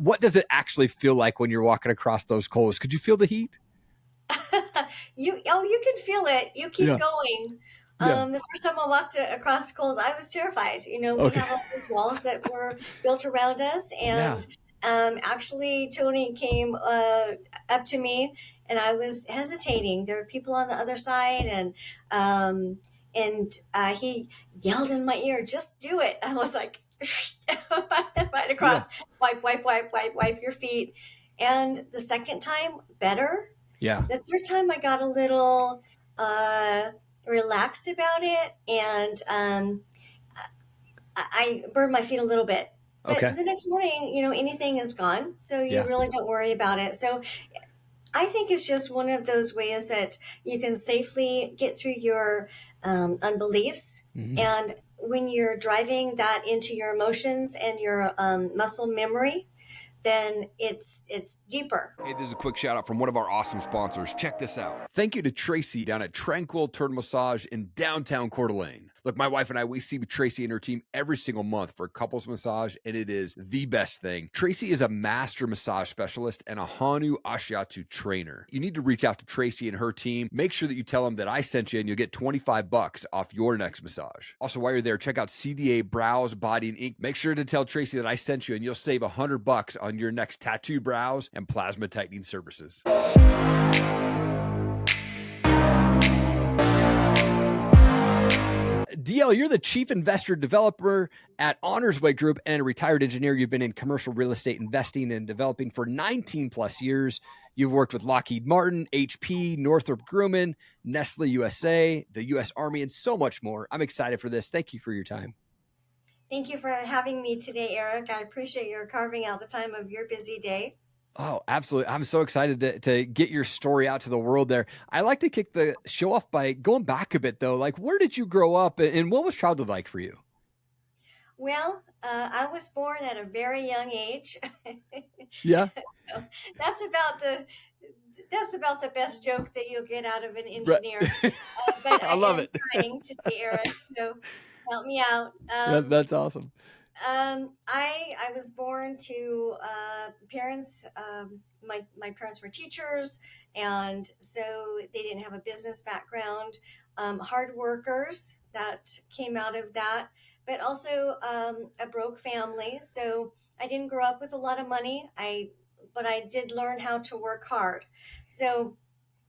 What does it actually feel like when you're walking across those coals? Could you feel the heat? You can feel it. You keep Yeah. going. Yeah. The first time I walked across the coals, I was terrified. We Okay. have all these walls that were built around us, Yeah. and actually, Tony came up to me, and I was hesitating. There were people on the other side, um, and he yelled in my ear, "Just do it!" I was like, right Yeah. across, wipe your feet. And the second time, better. Yeah. The third time, I got a little uh, relaxed about it, and I burned my feet a little bit. But Okay. the next morning, anything is gone, so you Yeah. really don't worry about it. So I think it's just one of those ways that you can safely get through your unbeliefs. Mhm. And when you're driving that into your emotions and your muscle memory, then it's deeper. Hey, this is a quick shout out from one of our awesome sponsors. Check this out. Thank you to Tracy down at Tranquil Turtle Massage in downtown Coeur d'Alene. Look, my wife and I, we see Tracy and her team every single month for a couples massage, and it is the best thing. Tracy is a master massage specialist and a Hanu Ashiatsu trainer. You need to reach out to Tracy and her team. Make sure that you tell them that I sent you, and you'll get $25 off your next massage. Also, while you're there, check out CDA Brows, Body, and Ink. Make sure to tell Tracy that I sent you, and you'll save $100 on your next tattoo, brows, and plasma tightening services. DL, you're the chief investor developer at Honors Way Group and a retired engineer. You've been in commercial real estate investing and developing for 19 plus years. You've worked with Lockheed Martin, HP, Northrop Grumman, Nestle USA, the U.S. Army, and so much more. I'm excited for this. Thank you for your time. Thank you for having me today, Eric. I appreciate your carving out the time of your busy day. Oh, absolutely. I'm so excited to get your story out to the world there. I like to kick the show off by going back a bit, though. Like, where did you grow up and what was childhood like for you? Well, I was born at a very young age. Yeah. So that's about the best joke that you'll get out of an Right. engineer. But I I love am it. trying today, Eric. So help me out. That's awesome. I was born to parents. My parents were teachers, and so they didn't have a business background. Hard workers that came out of that, but also a broke family. So I didn't grow up with a lot of money. But I did learn how to work hard. So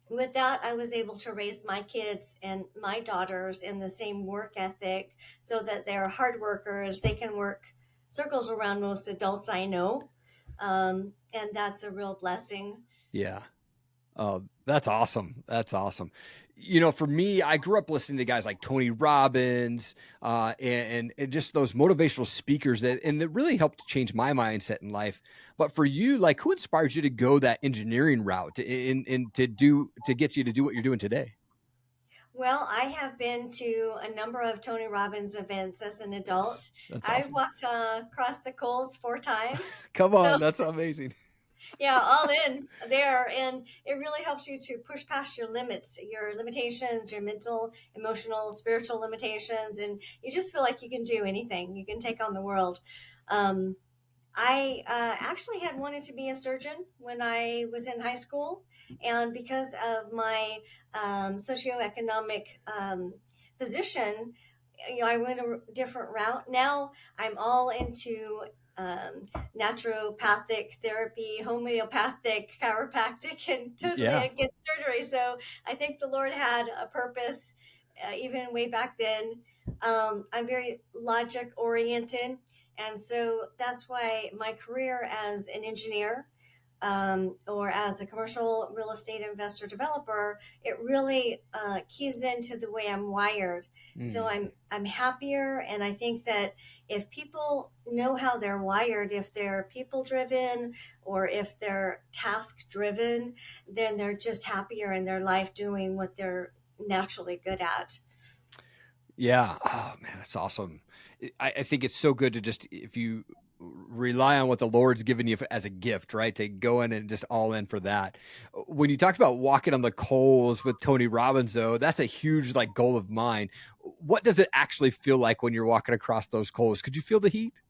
with that, I was able to raise my kids and my daughters in the same work ethic so that they're hard workers. They can work circles around most adults I know. And that's a real blessing. Yeah. Oh, that's awesome. That's awesome. For me, I grew up listening to guys like Tony Robbins, and just those motivational speakers that really helped change my mindset in life. But for you, like, who inspires you to go that engineering route and to get you to do what you're doing today? Well, I have been to a number of Tony Robbins events as an adult. That's I've awesome. walked across the coals 4 times. Come So on. That's amazing. yeah, all in there. And it really helps you to push past your limits, your limitations, your mental, emotional, spiritual limitations. And you just feel like you can do anything. You can take on the world. Um, I actually had wanted to be a surgeon when I was in high school. And because of my socioeconomic position, I went a different route. Now I'm all into naturopathic therapy, homeopathic, chiropractic, and totally Yeah. against surgery. So I think the Lord had a purpose, even way back then. I'm very logic oriented. And so that's why my career as an engineer or as a commercial real estate investor developer, it really keys into the way I'm wired. So I'm happier, and I think that if people know how they're wired, if they're people driven or if they're task driven, then they're just happier in their life doing what they're naturally good at. Yeah. Oh man, that's awesome. I think it's so good to just, if you rely on what the Lord's given you as a gift, right? To go in and just all in for that. When you talked about walking on the coals with Tony Robbins, though, that's a huge like goal of mine. What does it actually feel like when you're walking across those coals? Could you feel the heat?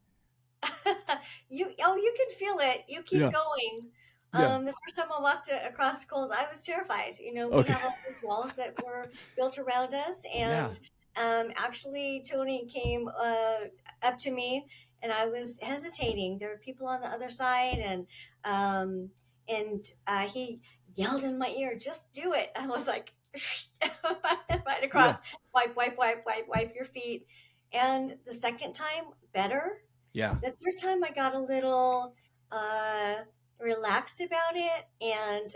you can feel it. You keep Yeah. going. Yeah. The first time I walked across Coles, I was terrified. We Okay. have all these walls that were built around us, Yeah. and actually, Tony came up to me, and I was hesitating. There were people on the other side, um, and he yelled in my ear, "Just do it!" I was like, right across, Yeah. wipe your feet. And the second time, better. Yeah. The third time, I got a little uh, relaxed about it, and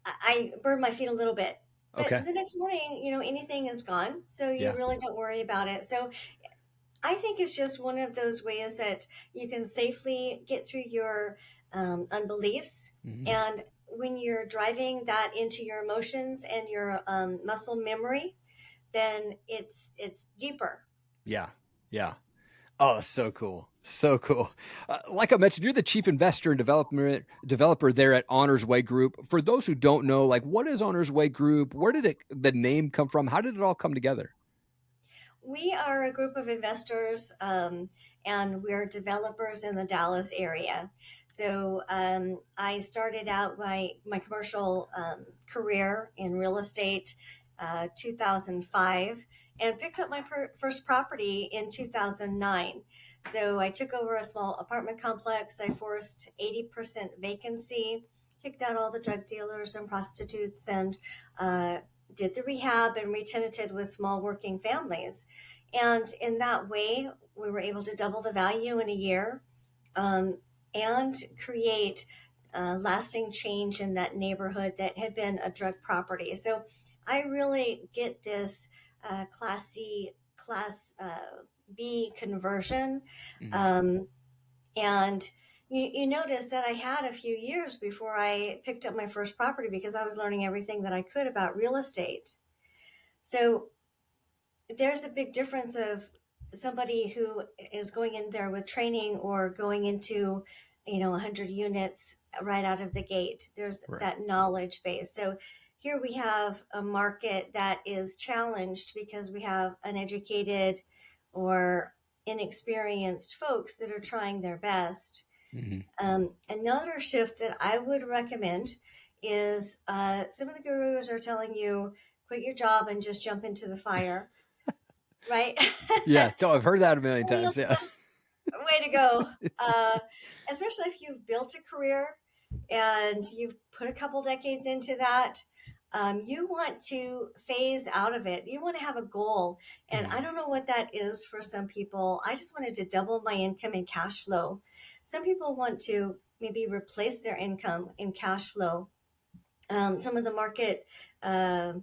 I burned my feet a little bit. But Okay. the next morning, anything is gone, so you Yeah. really don't worry about it. So I think it's just one of those ways that you can safely get through your unbeliefs. Hmm. And when you're driving that into your emotions and your muscle memory, then it's deeper. Yeah. Yeah. Oh, so cool. So cool. Like I mentioned, you're the chief investor and developer there at Honors Way Group. For those who don't know, like, what is Honors Way Group? Where did the name come from? How did it all come together? We are a group of investors, and we're developers in the Dallas area. So I started out my commercial career in real estate 2005, and picked up my first property in 2009. So I took over a small apartment complex. I forced 80% vacancy, kicked out all the drug dealers and prostitutes, and did the rehab and re-tenanted with small working families. And in that way, we were able to double the value in a year, um, and create lasting change in that neighborhood that had been a drug property. So I really get this Class B conversion. Mhm. Um, and you notice that I had a few years before I picked up my first property because I was learning everything that I could about real estate. So there's a big difference of somebody who is going in there with training or going into 100 units right out of the gate. There's Right. that knowledge base. So here we have a market that is challenged because we have uneducated or inexperienced folks that are trying their best. Hmm. Another shift that I would recommend is some of the gurus are telling you quit your job and just jump into the fire, right? Yeah. I've heard that a million Well, times. Yeah. yes, way to go. Uh, Especially if you've built a career and you've put a couple decades into that. You want to phase out of it. You want to have a goal. And I Mhm. don't know what that is for some people. I just wanted to double my income and cash flow. Some people want to maybe replace their income in cash flow. Some of the market uh,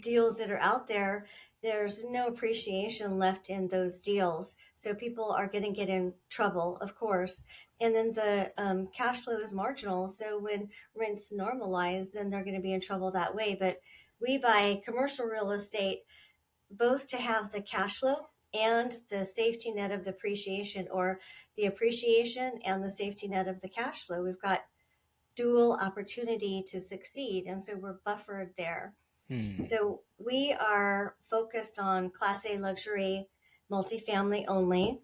deals that are out there, there's no appreciation left in those deals. So people are going to get in trouble, of course. And then the cash flow is marginal. So when rents normalize, then they're going to be in trouble that way. But we buy commercial real estate both to have the cash flow and the safety net of the appreciation, or the appreciation and the safety net of the cash flow. We've got dual opportunity to succeed. And so we're buffered there. Hmm. So we are focused on Class A luxury, multifamily only.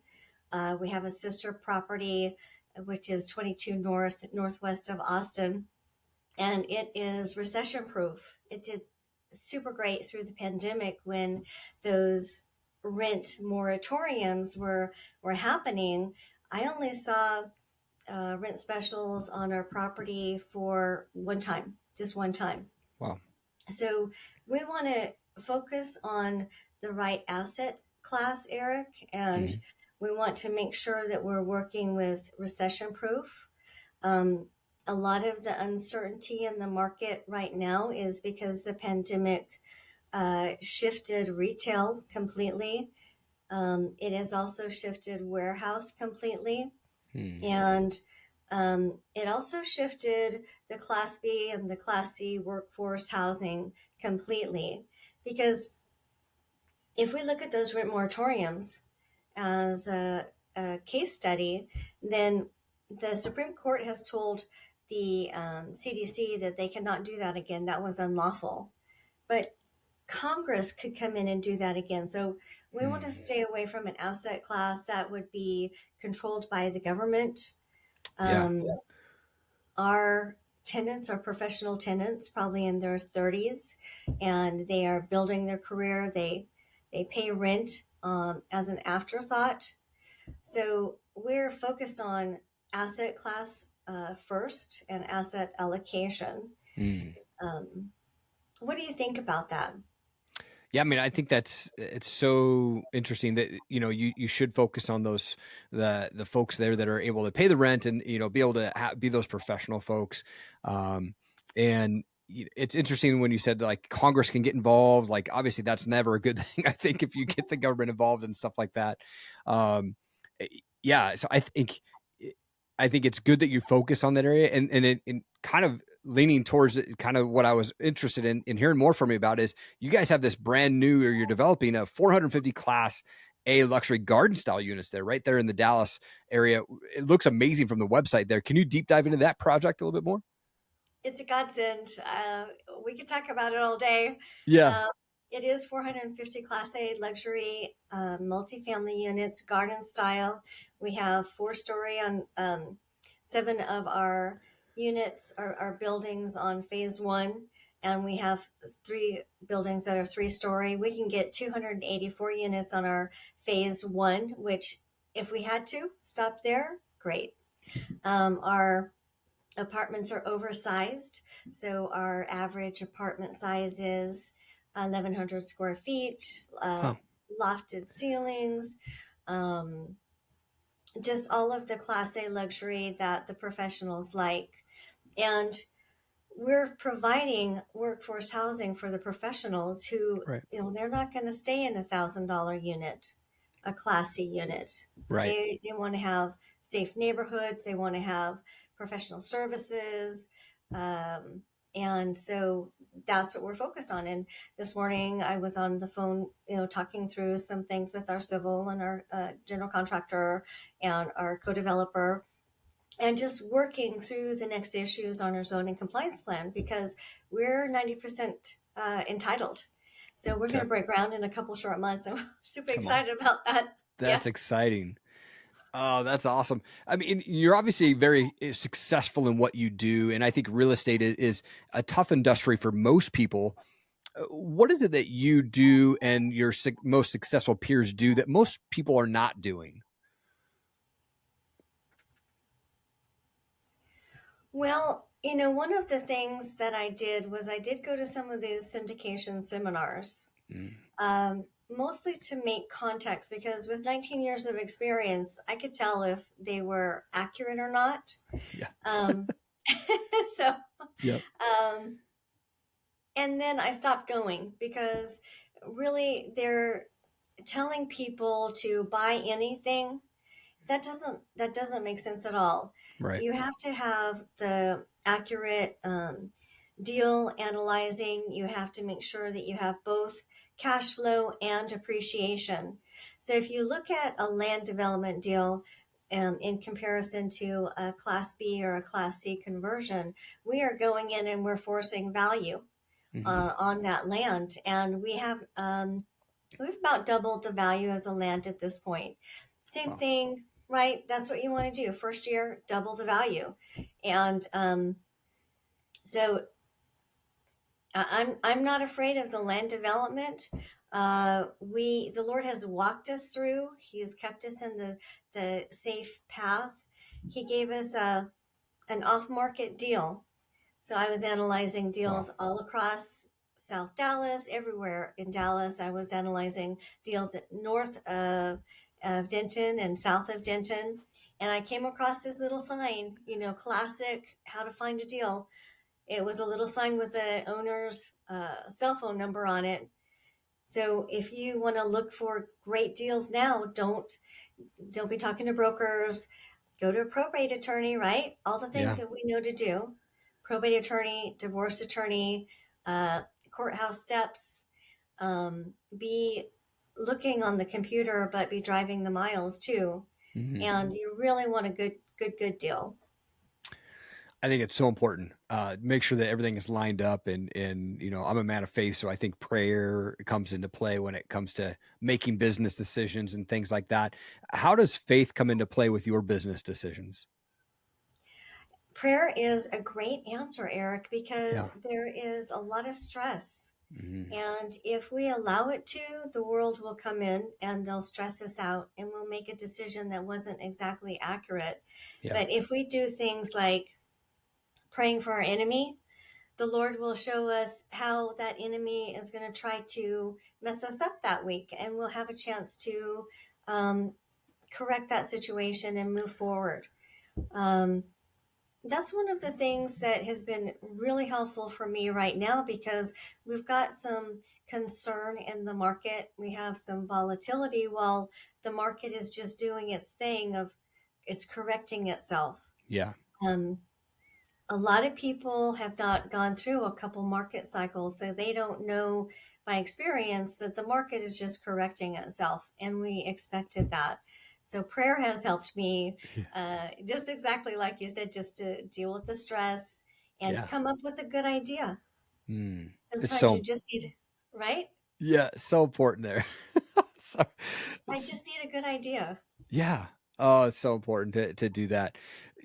We have a sister property, which is 22 northwest of Austin, and it is recession proof. It did super great through the pandemic when those rent moratoriums were happening. I only saw rent specials on our property for one time, just one time. Wow. So we want to focus on the right asset class, Eric, and Hmm. we want to make sure that we're working with recession proof. Um, a lot of the uncertainty in the market right now is because the pandemic shifted retail completely. It has also shifted warehouse completely. Hmm. And it also shifted the Class B and the Class C workforce housing completely. Because if we look at those rent moratoriums as a case study, then the Supreme Court has told the CDC that they cannot do that again. That was unlawful. But Congress could come in and do that again. So We want to stay away from an asset class that would be controlled by the government. Yeah. Um, our tenants are professional tenants, probably in their 30s, and they are building their career. They pay rent as an afterthought. So we're focused on asset class first and asset allocation. Mm. Um, what do you think about that? Yeah, I mean, I think it's so interesting that you should focus on those the folks there that are able to pay the rent and be able to be those professional folks. And it's interesting when you said like Congress can get involved. Like obviously that's never a good thing. I think if you get the government involved and stuff like that. Eh, yeah, so I think it's good that you focus on that area and kind of leaning towards kind of what I was interested in hearing more from you about is you guys have this brand new, or you're developing a 450 class A luxury garden style units there, right there in the Dallas area. It looks amazing from the website there. Can you deep dive into that project a little bit more? It's a godsend. We could talk about it all day. Yeah. Um, it is 450 Class A luxury multifamily units, garden style. We have 4-story on 7 of our units, our buildings on phase 1, and we have 3 buildings that are 3-story. We can get 284 units on our phase 1, which if we had to stop there, great. Our apartments are oversized. So our average apartment size is 1,100 square feet, Huh. lofted ceilings, um, just all of the Class A luxury that the professionals like. And we're providing workforce housing for the professionals who, Right. they're not going to stay in $1,000 unit, a classy unit. Right. They want to have safe neighborhoods. They want to have professional services. And so that's what we're focused on. And this morning I was on the phone, talking through some things with our civil and our general contractor and our co-developer, and just working through the next issues on our zoning compliance plan because we're 90% entitled. So we're going Okay. to break ground in a couple short months. I'm super Come on. excited about that. Yeah. That's exciting. Oh, that's awesome. I mean, you're obviously very successful in what you do. And I think real estate is a tough industry for most people. What is it that you do and your most successful peers do that most people are not doing? Well, one of the things that I did was I did go to some of these syndication seminars, Mm. mostly to make context because with 19 years of experience, I could tell if they were accurate or not. Yeah. Um, so, Yep. um, and then I stopped going because really they're telling people to buy anything. That doesn't make sense at all. Right. You have to have the accurate deal analyzing. You have to make sure that you have both cash flow and appreciation. So if you look at a land development deal in comparison to a Class B or a Class C conversion, we are going in and we're forcing value Mm-hmm. on that land, and we've about doubled the value of the land at this point. Same Wow. thing, right? That's what you want to do. First year, double the value, and so I'm not afraid of the land development. The Lord has walked us through. He has kept us in the safe path. He gave us an off market deal. So I was analyzing Wow. deals all across South Dallas, everywhere in Dallas. I was analyzing deals north of Denton and south of Denton. And I came across this little sign, classic how to find a deal. It was a little sign with the owner's cell phone number on it. So if you want to look for great deals now, don't be talking to brokers. Go to a probate attorney, right? All the things Yeah. that we know to do. Probate attorney, divorce attorney, uh, courthouse steps. Be looking on the computer, but be driving the miles too. Mm-hmm. And you really want a good deal. I think it's so important. Make sure that everything is lined up, and I'm a man of faith, so I think prayer comes into play when it comes to making business decisions and things like that. How does faith come into play with your business decisions? Prayer is a great answer, Eric, Yeah. because there is a lot of stress. Mhm. And if we allow it to, the world will come in and they'll stress us out and we'll make a decision that wasn't exactly accurate. Yeah. But if we do things like praying for our enemy, the Lord will show us how that enemy is going to try to mess us up that week. And we'll have a chance to um, correct that situation and move forward. Um, that's one of the things that has been really helpful for me right now because we've got some concern in the market. We have some volatility while the market is just doing its thing of it's correcting itself. Yeah. Um, a lot of people have not gone through a couple market cycles, so they don't know by experience that the market is just correcting itself, and we expected that. So prayer has helped me, Yeah. just exactly like you said, just to deal with the stress and Yeah. come up with a good idea. Mm. It's Sometimes you so just need, right? yeah, so important there. So, I it's just need a good idea. yeah. Oh, it's so important to do that.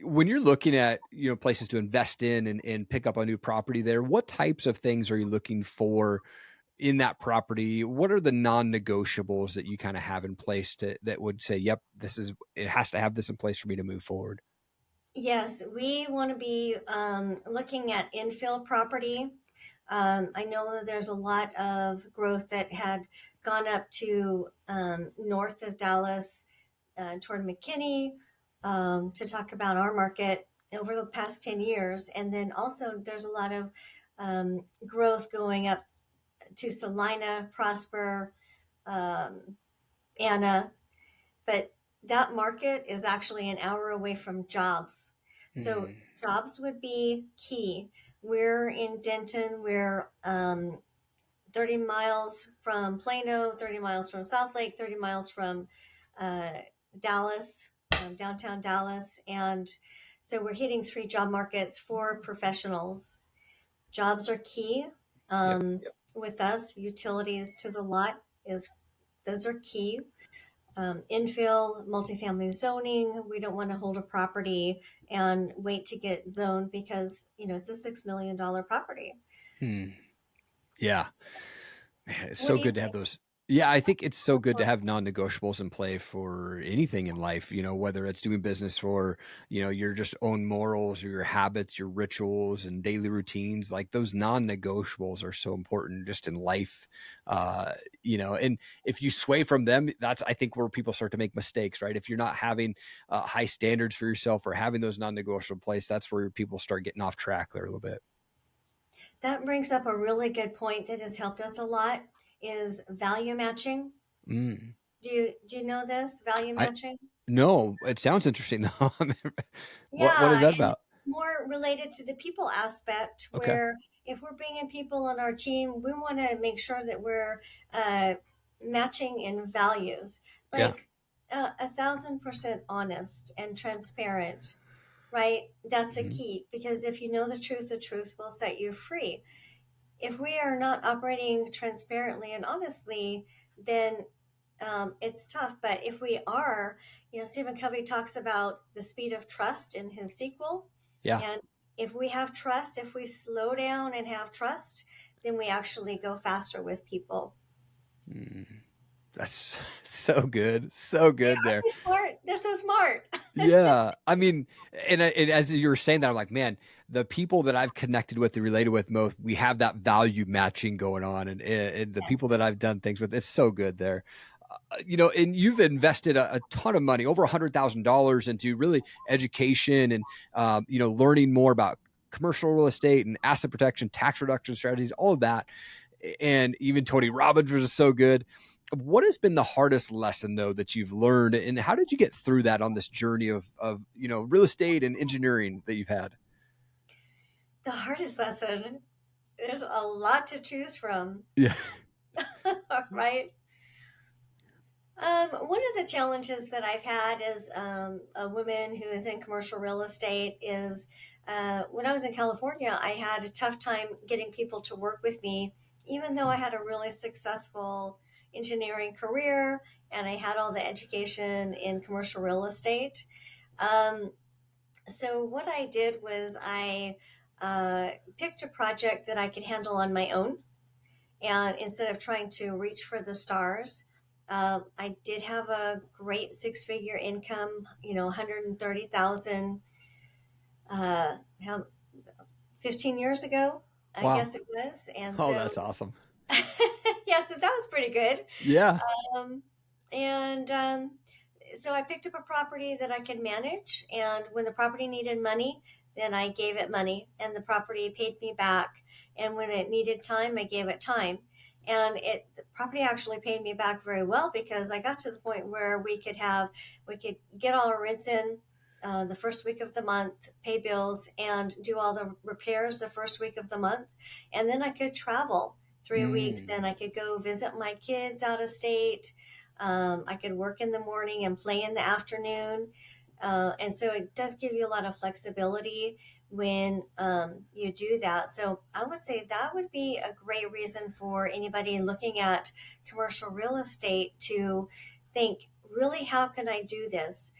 When you're looking at, places to invest in and pick up a new property there, what types of things are you looking for in that property? What are the non-negotiables that you kind of have in place that would say, yep, it has to have this in place for me to move forward? Yes, we want to be looking at infill property. I know that there's a lot of growth that had gone up to north of Dallas toward McKinney to talk about our market over the past 10 years. And then also there's a lot of growth going up to Salina, Prosper, um, Anna, but that market is actually an hour away from jobs. So Hmm. jobs would be key. We're in Denton. We're 30 miles from Plano, 30 miles from South Lake, 30 miles from uh, Dallas, downtown Dallas. And so we're hitting three job markets for professionals. Jobs are key. Yep. With us, utilities to the lot is those are key. Infill, multifamily zoning. We don't want to hold a property and wait to get zoned because it's a $6 million property. Hmm. Yeah. Man, it's What so do you good to have think? those. Yeah, I think it's so good to have non-negotiables in play for anything in life, whether it's doing business for, your just own morals or your habits, your rituals and daily routines. Like those non-negotiables are so important just in life. And if you sway from them, that's, I think, where people start to make mistakes, right? If you're not having high standards for yourself or having those non-negotiable in place, that's where people start getting off track there a little bit. That brings up a really good point that has helped us a lot is value matching. Mm. Do you know this value I, matching? No, it sounds interesting though. What is Yeah, that and about? it's more related to the people aspect Okay. where if we're bringing people on our team, we want to make sure that we're uh, matching in values, Yeah. like 1,000% honest and transparent, right? That's a Mhm. key because if you know the truth will set you free. If we are not operating transparently and honestly, then it's tough. But if we are, Stephen Covey talks about the speed of trust in his sequel. Yeah. And if we have trust, if we slow down and have trust, then we actually go faster with people. Mm. That's so good. So Yeah, good aren't there. they smart? They're so smart. Yeah. I mean, and as you were saying that, I'm like, man, the people that I've connected with and related with most, we have that value matching going on. And the people that Yes. I've done things with, it's so good there. And you've invested a ton of money, over $100,000 into really education and, learning more about commercial real estate and asset protection, tax reduction strategies, all of that. And even Tony Robbins was so good. What has been the hardest lesson though that you've learned, and how did you get through that on this journey of real estate and engineering that you've had? The hardest lesson, there's a lot to choose from, Yeah. right? One of the challenges that I've had as a woman who is in commercial real estate is when I was in California, I had a tough time getting people to work with me, even though I had a really successful engineering career and I had all the education in commercial real estate. Um, so what I did was I picked a project that I could handle on my own, and instead of trying to reach for the stars, I did have a great six-figure income. 130,000. How 15 years ago, I Wow. guess it was. And Oh, so, that's awesome. yeah, so that was pretty good. Yeah. Um, and so I picked up a property that I could manage. And when the property needed money, then I gave it money, and the property paid me back. And when it needed time, I gave it time. And the property actually paid me back very well, because I got to the point where we could get all our rents in the first week of the month, pay bills, and do all the repairs the first week of the month. And then I could travel 3 weeks. Mm. Then I could go visit my kids out of state. I could work in the morning and play in the afternoon. And so it does give you a lot of flexibility when you do that. So I would say that would be a great reason for anybody looking at commercial real estate to think, really, how can I do this?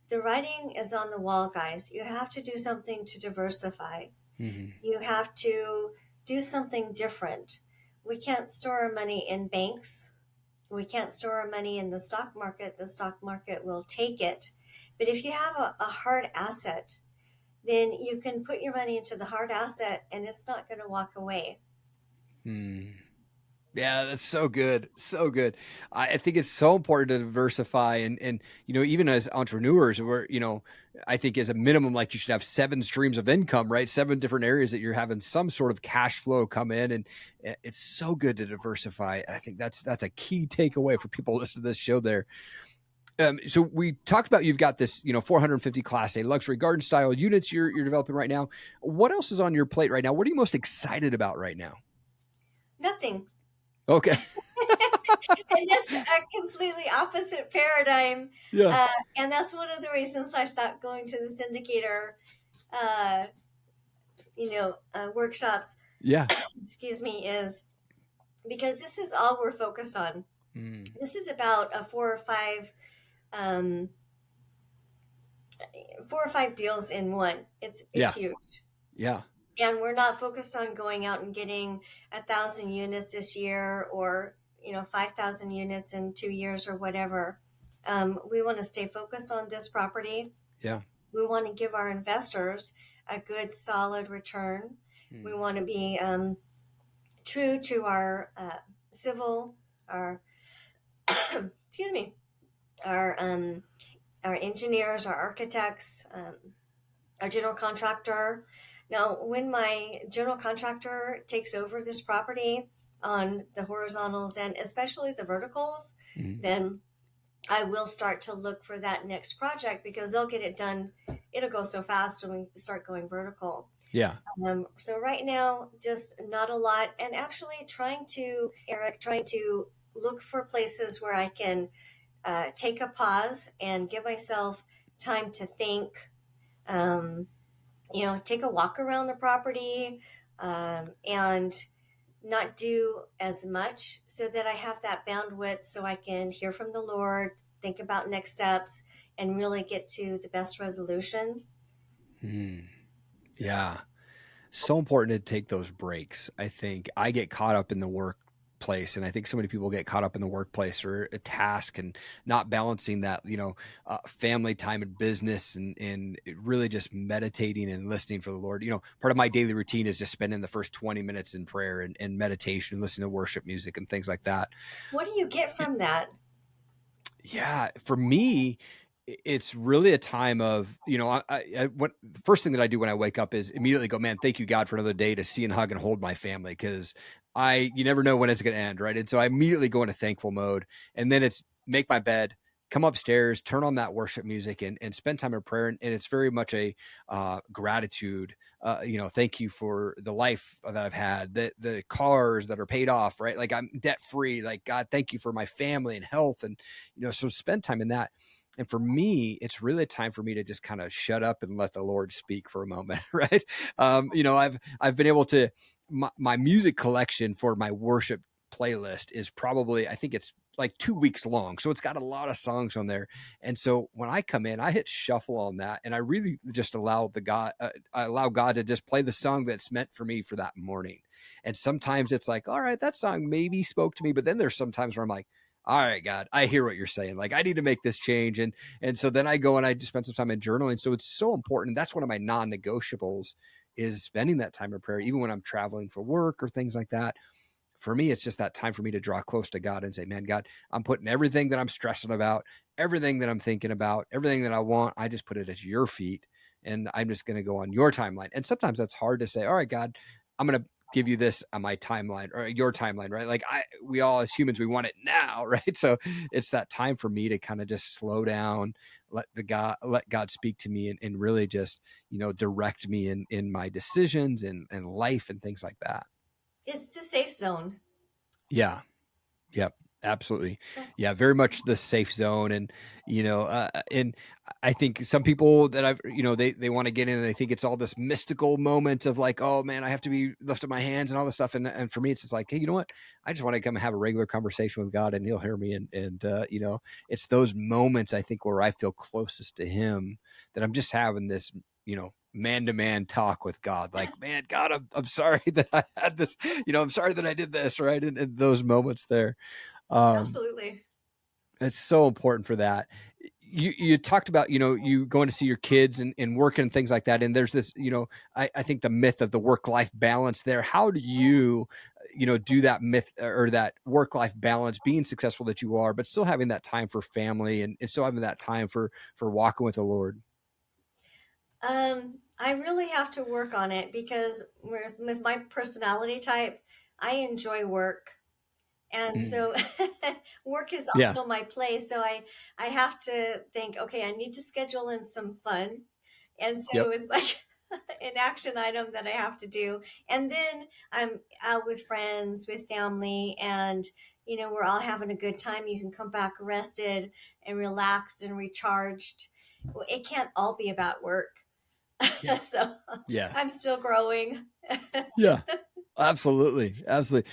The writing is on the wall, guys. You have to do something to diversify. Hmm. You have to do something different. We can't store our money in banks. We can't store our money in the stock market. The stock market will take it. But if you have a hard asset, then you can put your money into the hard asset and it's not going to walk away. Hmm. Yeah, that's so good. So good. I think it's so important to diversify and even as entrepreneurs, I think as a minimum, like you should have 7 streams of income, right? 7 different areas that you're having some sort of cash flow come in. And it's so good to diversify. I think that's a key takeaway for people listening to this show there. So we talked about, you've got this, 450 Class A luxury garden style units you're developing right now. What else is on your plate right now? What are you most excited about right now? Nothing. Okay. And that's a completely opposite paradigm. Yeah. And that's one of the reasons I stopped going to the syndicator, uh, workshops, Yeah. excuse me, is because this is all we're focused on. Mm. This is about a um, 4 or 5 deals in one. It's Yeah. huge. Yeah. And we're not focused on going out and getting 1,000 units this year, or 5,000 units in 2 years or whatever. We want to stay focused on this property. Yeah. We want to give our investors a good, solid return. We want to be true to our civil, our excuse me, our engineers, our architects, our general contractor. Now, when my general contractor takes over this property on the horizontals and especially the verticals, then I will start to look for that next project, because they'll get it done. It'll go so fast when we start going vertical. Yeah. So right now, just not a lot. And actually Eric, trying to look for places where I can take a pause and give myself time to think, take a walk around the property, and not do as much, so that I have that bandwidth so I can hear from the Lord, think about next steps, and really get to the best resolution. Yeah. So important to take those breaks. I think I get caught up in the workplace, and I think so many people get caught up in the workplace or a task and not balancing that, family time and business, and really just meditating and listening for the Lord. Part of my daily routine is just spending the first 20 minutes in prayer and meditation, listening to worship music and things like that. What do you get from that? Yeah, for me, it's really a time of, what the first thing that I do when I wake up is immediately go, man, thank you, God, for another day to see and hug and hold my family, because you never know when it's going to end, right? And so I immediately go into thankful mode, and then it's make my bed, come upstairs, turn on that worship music, and spend time in prayer. And it's very much a gratitude. Thank you for the life that I've had, the cars that are paid off, right? Like I'm debt free. Like, God, thank you for my family and health. And, so spend time in that. And for me, it's really a time for me to just kind of shut up and let the Lord speak for a moment, right? I've been able to, my music collection for my worship playlist is probably, I think it's like 2 weeks long. So it's got a lot of songs on there. And so when I come in, I hit shuffle on that, and I really just allow I allow God to just play the song that's meant for me for that morning. And sometimes it's like, all right, that song maybe spoke to me. But then there's sometimes where I'm like, all right, God, I hear what you're saying. Like, I need to make this change. And so then I go and I just spend some time in journaling. So it's so important. That's one of my non-negotiables, is spending that time in prayer, even when I'm traveling for work or things like that. For me, it's just that time for me to draw close to God and say, man, God, I'm putting everything that I'm stressing about, everything that I'm thinking about, everything that I want, I just put it at your feet. And I'm just going to go on your timeline. And sometimes that's hard to say, all right, God, I'm going to give you this on my timeline or your timeline, right? Like we all as humans, we want it now, right? So it's that time for me to kind of just slow down, let God speak to me, and really just, direct me in my decisions and life and things like that. It's the safe zone. Yeah. Yep. Absolutely. That's Yeah. Very much the safe zone. And, and I think some people that I've, they want to get in and they think it's all this mystical moment of like, oh man, I have to be lifting my hands and all this stuff. And for me, it's just like, hey, you know what? I just want to come and have a regular conversation with God, and he'll hear me. And it's those moments, I think, where I feel closest to him, that I'm just having this, man-to-man talk with God. Like, man, God, I'm sorry that I had this, I'm sorry that I did this, right? And those moments there. absolutely. It's so important for that. You talked about, you going to see your kids and working and things like that. And there's this, I think the myth of the work-life balance there. How do you, do that myth or that work-life balance, being successful that you are, but still having that time for family and still having that time for walking with the Lord? I really have to work on it because with my personality type, I enjoy work. And Mm. so work is Yeah. also my play. So I have to think, okay, I need to schedule in some fun. And so Yep. it's like an action item that I have to do. And then I'm out with friends, with family, and we're all having a good time. You can come back rested and relaxed and recharged. It can't all be about work. Yeah. So Yeah. I'm still growing. Yeah. Absolutely. Absolutely.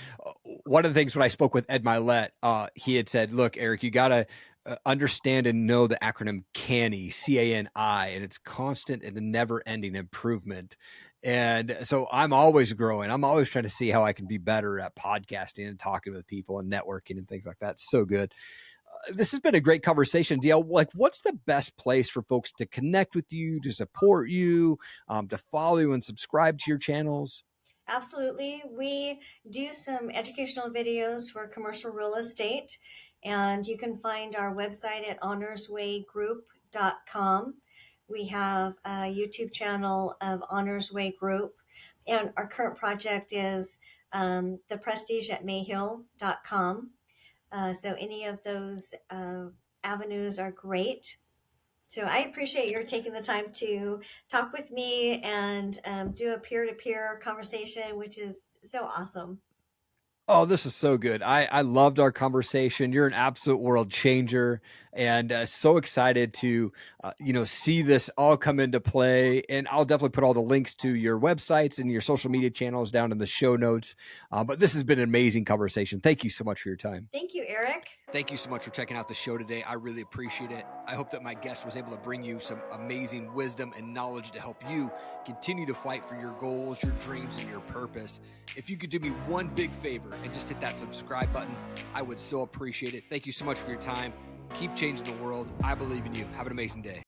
One of the things when I spoke with Ed Milet, he had said, look, Erik, you got to understand and know the acronym CANI, CANI, and it's constant and never ending improvement. And so I'm always growing. I'm always trying to see how I can be better at podcasting and talking with people and networking and things like that. So good. This has been a great conversation, DL. Like, what's the best place for folks to connect with you, to support you, to follow you and subscribe to your channels? Absolutely. We do some educational videos for commercial real estate, and you can find our website at honorswaygroup.com. We have a YouTube channel of Honors Way Group, and our current project is the prestige at mayhill.com. So any of those avenues are great. So I appreciate your taking the time to talk with me and do a peer-to-peer conversation, which is so awesome. Oh, this is so good. I loved our conversation. You're an absolute world changer, and so excited to, see this all come into play. And I'll definitely put all the links to your websites and your social media channels down in the show notes. But this has been an amazing conversation. Thank you so much for your time. Thank you, Erik. Thank you so much for checking out the show today. I really appreciate it. I hope that my guest was able to bring you some amazing wisdom and knowledge to help you continue to fight for your goals, your dreams, and your purpose. If you could do me one big favor and just hit that subscribe button, I would so appreciate it. Thank you so much for your time. Keep changing the world. I believe in you. Have an amazing day.